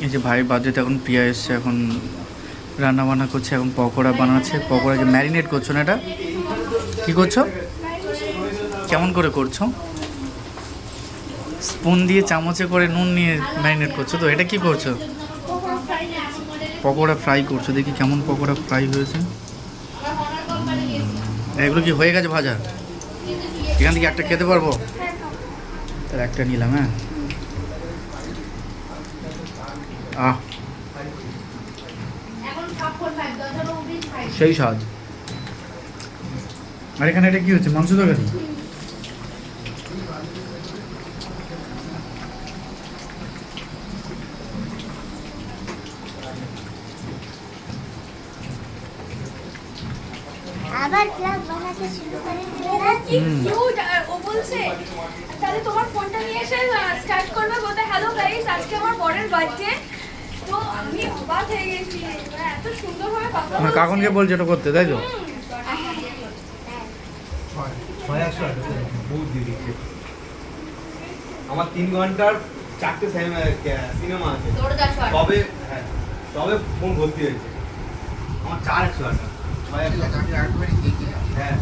এই যে ভাইয়ের বার্থডেতে এখন প্রিয়া এসছে, এখন রান্না বান্না করছে, এখন পকোড়া বানাচ্ছে। পকোড়াকে ম্যারিনেট করছো না? এটা কী করছো? কেমন করে করছো? স্পুন দিয়ে চামচে করে নুন নিয়ে ম্যারিনেট করছো তো? এটা কি করছো? পকোড়া ফ্রাই করছো। দেখি কেমন পকোড়া ফ্রাই হয়েছে। এগুলো কি হয়ে গেছে ভাজা? এখান থেকে একটা খেতে পারবো? তাহলে একটা নিলাম। হ্যাঁ, আহ সেই স্বাদ। আর এখানে এটা কি হচ্ছে? মাংস তরকারি? আবার ব্লগ বানাতে শুরু করে দিলে। কিউট। ও বলছে তাহলে তোমার ফোনটা নিয়ে এসে স্টার্ট করবে, বলতে হ্যালো গাইস আজকে আমার বরের বার্থডে। তো আমি অবাক হয়ে গেছি, মানে এত সুন্দরভাবে কথা আমার বলছে। কাকুনকে বলছে এটা করতে, তাই তো? আমার 3 ঘন্টার 4টে সিনেমা আছে, তবে হ্যাঁ তবে ফোন ভর্তি হয়েছে আমার 4 100 টাকা। হ্যাঁ